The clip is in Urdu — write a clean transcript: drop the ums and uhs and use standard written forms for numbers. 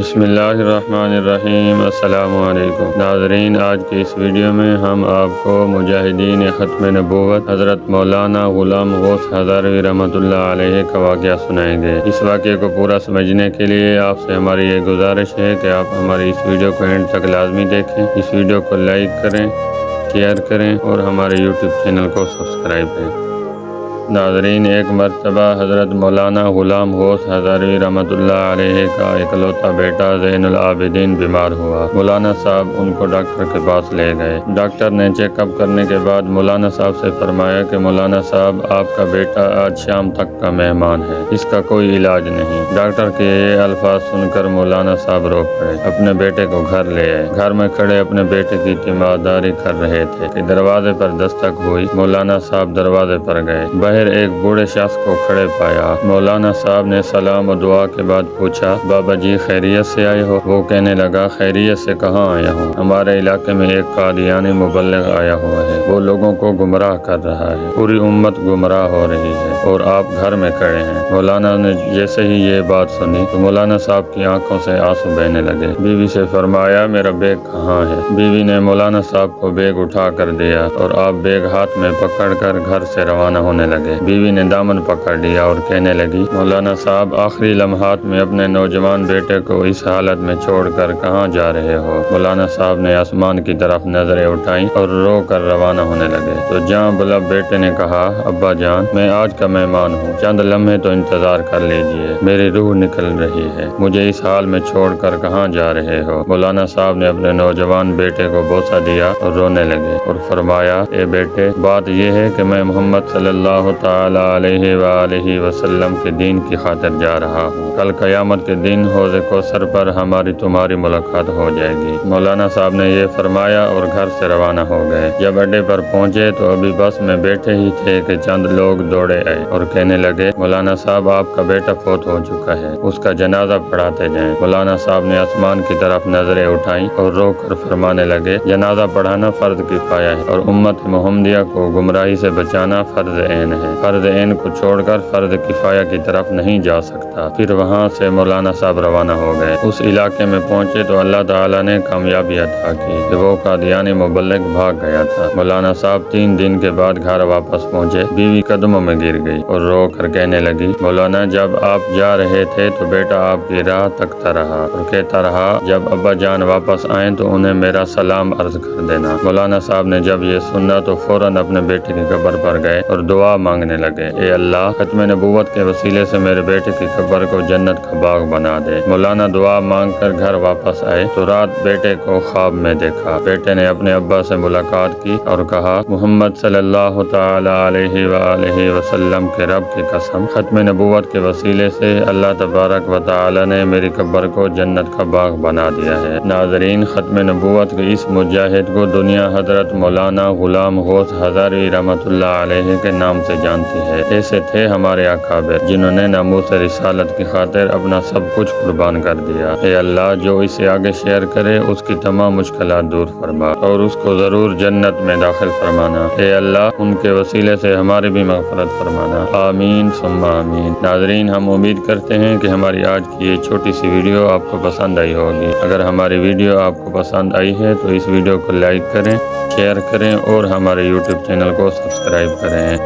بسم اللہ الرحمن الرحیم۔ السلام علیکم ناظرین، آج کی اس ویڈیو میں ہم آپ کو مجاہدین ختم نبوت حضرت مولانا غلام غوث ہزاروی رحمۃ اللہ علیہ کا واقعہ سنائیں گے۔ اس واقعے کو پورا سمجھنے کے لیے آپ سے ہماری یہ گزارش ہے کہ آپ ہماری اس ویڈیو کو اینڈ تک لازمی دیکھیں، اس ویڈیو کو لائک کریں، شیئر کریں اور ہمارے یوٹیوب چینل کو سبسکرائب کریں۔ ناظرین، ایک مرتبہ حضرت مولانا غلام غوث ہزاروی رحمۃ اللہ علیہ کا اکلوتا بیٹا زین العابدین بیمار ہوا۔ مولانا صاحب ان کو ڈاکٹر کے پاس لے گئے۔ ڈاکٹر نے چیک اپ کرنے کے بعد مولانا صاحب سے فرمایا کہ مولانا صاحب، آپ کا بیٹا آج شام تک کا مہمان ہے، اس کا کوئی علاج نہیں۔ ڈاکٹر کے یہ الفاظ سن کر مولانا صاحب رو پڑے، اپنے بیٹے کو گھر لے آئے۔ گھر میں کھڑے اپنے بیٹے کی تیمارداری کر رہے تھے کہ دروازے پر دستک ہوئی۔ مولانا صاحب دروازے پر گئے، باہر ایک بوڑھے شخص کو کھڑے پایا۔ مولانا صاحب نے سلام و دعا کے بعد پوچھا، بابا جی خیریت سے آئے ہو؟ وہ کہنے لگا، خیریت سے کہاں آیا ہوں، ہمارے علاقے میں ایک قادیانی مبلغ آیا ہوا ہے، وہ لوگوں کو گمراہ کر رہا ہے، پوری امت گمراہ ہو رہی ہے اور آپ گھر میں کھڑے ہیں۔ مولانا نے جیسے ہی یہ بات سنی تو مولانا صاحب کی آنکھوں سے آنسو بہنے لگے۔ بیوی سے فرمایا، میرا بیگ کہاں ہے؟ بیوی نے مولانا صاحب کو بیگ اٹھا کر دیا اور آپ بیگ ہاتھ میں پکڑ کر گھر سے روانہ ہونے لگے۔ بیوی نے دامن پکڑ لیا اور کہنے لگی، مولانا صاحب آخری لمحات میں اپنے نوجوان بیٹے کو اس حالت میں چھوڑ کر کہاں جا رہے ہو؟ مولانا صاحب نے آسمان کی طرف نظریں اٹھائیں اور رو کر روانہ ہونے لگے۔ تو جاں بلب بیٹے نے کہا، ابا جان، میں آج کا مہمان ہوں، چند لمحے تو انتظار کر لیجئے، میری روح نکل رہی ہے، مجھے اس حال میں چھوڑ کر کہاں جا رہے ہو؟ مولانا صاحب نے اپنے نوجوان بیٹے کو بوسہ دیا اور رونے لگے اور فرمایا، اے بیٹے، بات یہ ہے کہ میں محمد صلی اللہ تعالی علیہ وآلہ وسلم کے دین کی خاطر جا رہا ہوں۔ کل قیامت کے دن حوض کوثر پر ہماری تمہاری ملاقات ہو جائے گی۔ مولانا صاحب نے یہ فرمایا اور گھر سے روانہ ہو گئے۔ جب اڈے پر پہنچے تو ابھی بس میں بیٹھے ہی تھے کہ چند لوگ دوڑے آئے اور کہنے لگے، مولانا صاحب، آپ کا بیٹا فوت ہو چکا ہے، اس کا جنازہ پڑھاتے جائیں۔ مولانا صاحب نے آسمان کی طرف نظریں اٹھائیں اور رو کر فرمانے لگے، جنازہ پڑھانا فرض کفایہ ہے اور امت محمدیہ کو گمراہی سے بچانا فرض عین ہے، فرض عین کو چھوڑ کر فرض کفایہ کی طرف نہیں جا سکتا۔ پھر وہاں سے مولانا صاحب روانہ ہو گئے۔ اس علاقے میں پہنچے تو اللہ تعالیٰ نے کامیابی عطا کی کہ وہ قادیانی مبلغ بھاگ گیا تھا۔ مولانا صاحب 3 دن کے بعد گھر واپس پہنچے۔ بیوی قدموں میں گر گئی اور رو کر کہنے لگی، مولانا، جب آپ جا رہے تھے تو بیٹا آپ کی راہ تکتا رہا اور کہتا رہا، جب ابا جان واپس آئیں تو انہیں میرا سلام عرض کر دینا۔ مولانا صاحب نے جب یہ سنا تو فوراً اپنے بیٹے کی قبر پر گئے اور دعا مانگنے لگے، اے اللہ، ختم نبوت کے وسیلے سے میرے بیٹے کی قبر کو جنت کا باغ بنا دے۔ مولانا دعا مانگ کر گھر واپس آئے تو رات بیٹے کو خواب میں دیکھا۔ بیٹے نے اپنے ابا سے ملاقات کی اور کہا، محمد صلی اللہ تعالی علیہ وآلہ وسلم کے رب کی قسم، ختم نبوت کے وسیلے سے اللہ تبارک و تعالی نے میری قبر کو جنت کا باغ بنا دیا ہے۔ ناظرین، ختم نبوت کے اس مجاہد کو دنیا حضرت مولانا غلام غوث ہزاروی رحمۃ اللہ علیہ کے نام سے جانتی ہے۔ ایسے تھے ہمارے اکابر جنہوں نے ناموس رسالت کی خاطر اپنا سب کچھ قربان کر دیا۔ اے اللہ، جو اسے آگے شیئر کرے اس کی تمام مشکلات دور فرما اور اس کو ضرور جنت میں داخل فرمانا۔ اے اللہ، ان کے وسیلے سے ہماری بھی مغفرت فرمانا، آمین ثم آمین۔ ناظرین، ہم امید کرتے ہیں کہ ہماری آج کی یہ چھوٹی سی ویڈیو آپ کو پسند آئی ہوگی۔ اگر ہماری ویڈیو آپ کو پسند آئی ہے تو اس ویڈیو کو لائک کریں، شیئر کریں اور ہمارے یوٹیوب چینل کو سبسکرائب کریں۔